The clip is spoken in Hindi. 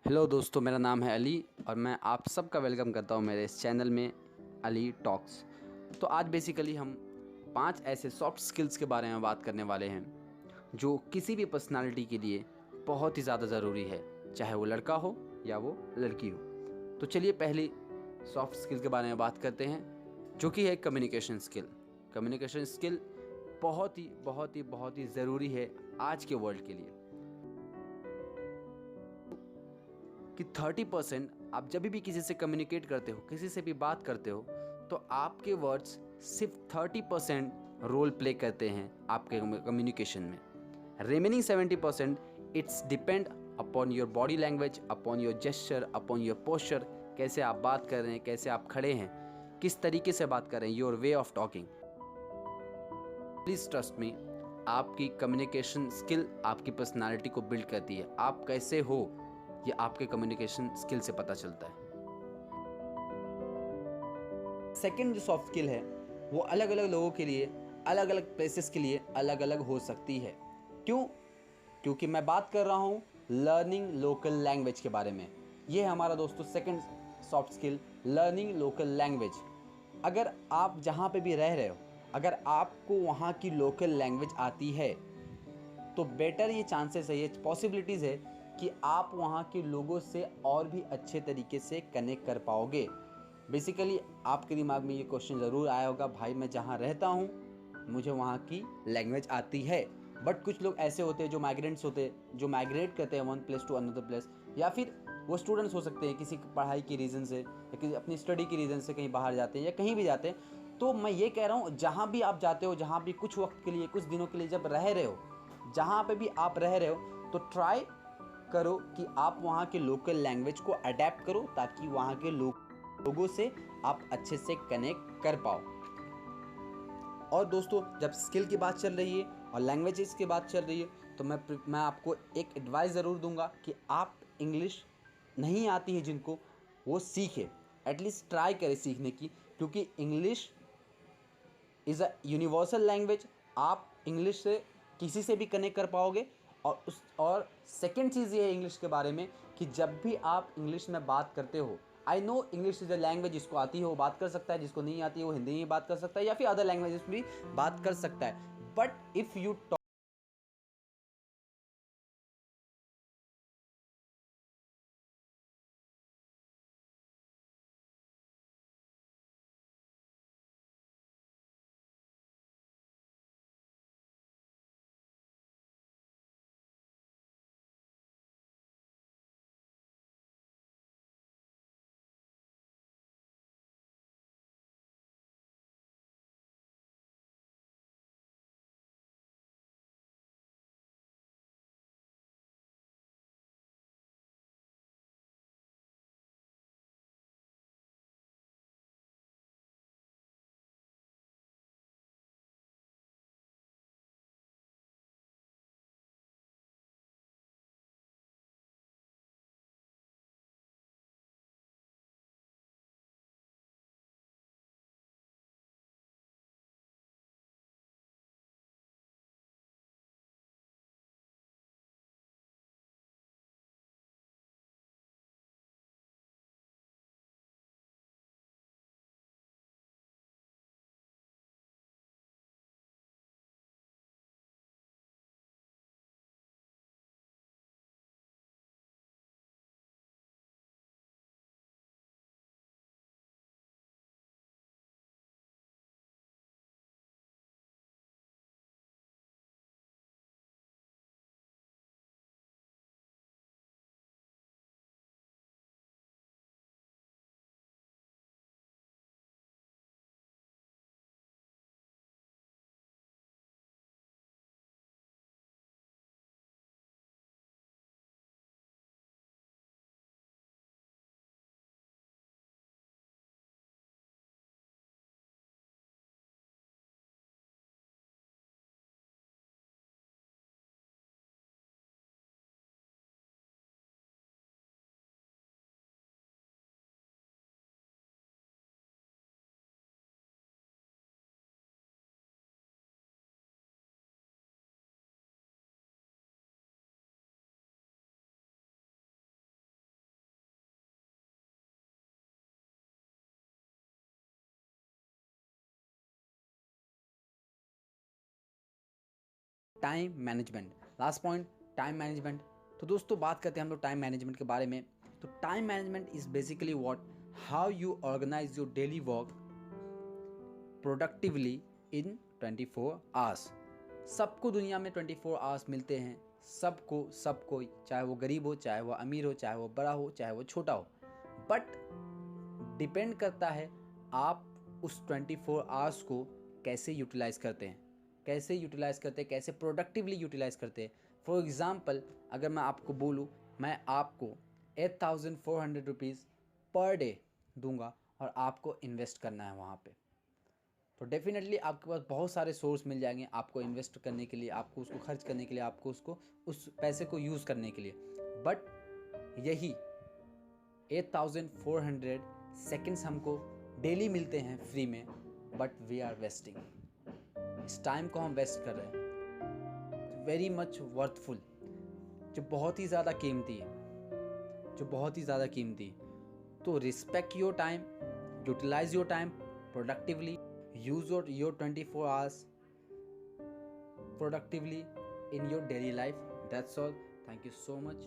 हेलो दोस्तों, मेरा नाम है अली और मैं आप सबका वेलकम करता हूं मेरे इस चैनल में अली टॉक्स। तो आज बेसिकली हम 5 ऐसे सॉफ्ट स्किल्स के बारे में बात करने वाले हैं जो किसी भी पर्सनालिटी के लिए बहुत ही ज़्यादा ज़रूरी है, चाहे वो लड़का हो या वो लड़की हो। तो चलिए पहली सॉफ्ट स्किल के बारे में बात करते हैं, जो कि है कम्युनिकेशन स्किल। कम्युनिकेशन स्किल बहुत ही ज़रूरी है आज के वर्ल्ड के लिए कि 30% आप जब भी किसी से कम्युनिकेट करते हो, किसी से भी बात करते हो, तो आपके वर्ड्स सिर्फ 30% रोल प्ले करते हैं आपके कम्युनिकेशन में। Remaining 70% it's depend upon your body language, upon your gesture, upon your posture. कैसे आप बात कर रहे हैं, कैसे आप खड़े हैं, किस तरीके से बात कर रहे हैं, your way of talking. Please trust me, आपकी कम्युनिकेशन स्किल आपकी पर्सनालिटी को बिल्ड करती है। आप कैसे हो ये आपके कम्युनिकेशन स्किल से पता चलता है। सेकंड जो सॉफ्ट स्किल है वो अलग अलग लोगों के लिए, अलग अलग प्लेसेस के लिए अलग अलग हो सकती है। क्यों? क्योंकि मैं बात कर रहा हूँ लर्निंग लोकल लैंग्वेज के बारे में। ये है हमारा दोस्तों second soft skill, learning local language. अगर आप जहाँ पे भी रह रहे हो, अगर आपको वहाँ की लोकल लैंग्वेज आती है तो बेटर ये चांसेस है, ये पॉसिबिलिटीज़ है कि आप वहाँ के लोगों से और भी अच्छे तरीके से कनेक्ट कर पाओगे। बेसिकली आपके दिमाग में ये क्वेश्चन ज़रूर आया होगा, भाई मैं जहाँ रहता हूँ मुझे वहाँ की लैंग्वेज आती है, बट कुछ लोग ऐसे होते हैं जो माइग्रेंट्स होते हैं, जो माइग्रेट करते हैं one place to another place, या फिर वो स्टूडेंट्स हो सकते हैं किसी पढ़ाई की रीज़न से या किसी अपनी स्टडी की रीज़न से कहीं बाहर जाते हैं या कहीं भी जाते हैं। तो मैं ये कह रहा हूँ, जहाँ भी आप जाते हो, जहाँ भी कुछ वक्त के लिए, कुछ दिनों के लिए जब रह रहे हो, जहाँ पे भी आप रह रहे हो, तो ट्राई करो कि आप वहाँ के लोकल लैंग्वेज को अडेप्ट करो ताकि वहाँ के लोगों से आप अच्छे से कनेक्ट कर पाओ। और दोस्तों, जब स्किल की बात चल रही है और लैंग्वेजेस की बात चल रही है तो मैं आपको एक एडवाइस ज़रूर दूंगा कि आप इंग्लिश नहीं आती है जिनको, वो सीखें, एटलीस्ट ट्राई करें सीखने की, क्योंकि English is a universal language. आप इंग्लिश से किसी से भी कनेक्ट कर पाओगे। और सेकेंड चीज़ ये है इंग्लिश के बारे में कि जब भी आप इंग्लिश में बात करते हो, I know English is a language, जिसको आती है वो बात कर सकता है, जिसको नहीं आती है वो हिंदी में बात कर सकता है या फिर अदर लैंग्वेजेस भी बात कर सकता है। But if you time management. Last point time management. तो दोस्तों बात करते हैं हम लोग टाइम मैनेजमेंट के बारे में। तो time management is basically what, how you organize your daily work productively in 24 hours. सबको दुनिया में 24 आवर्स मिलते हैं, सब कोई, चाहे वो गरीब हो, चाहे वो अमीर हो, चाहे वो बड़ा हो, चाहे वो छोटा हो, बट डिपेंड करता है आप उस 24 आवर्स को कैसे यूटिलाइज़ करते हैं, कैसे प्रोडक्टिवली यूटिलाइज़ करते हैं। फॉर एग्ज़ाम्पल अगर मैं आपको बोलूँ, मैं आपको 8,400 रुपीज़ पर डे दूंगा और आपको इन्वेस्ट करना है वहाँ पे, तो डेफिनेटली आपके पास बहुत सारे सोर्स मिल जाएंगे आपको इन्वेस्ट करने के लिए, आपको उसको खर्च करने के लिए, आपको उसको उस पैसे को यूज़ करने के लिए। बट यही 8,400 सेकेंड्स हमको डेली मिलते हैं फ्री में, बट वी आर वेस्टिंग। इस टाइम को हम वेस्ट कर रहे हैं, वेरी मच वर्थफुल, जो बहुत ही ज़्यादा कीमती है। तो respect your time, utilize your time productively, use your 24 hours productively in your daily life. That's all. Thank you so much.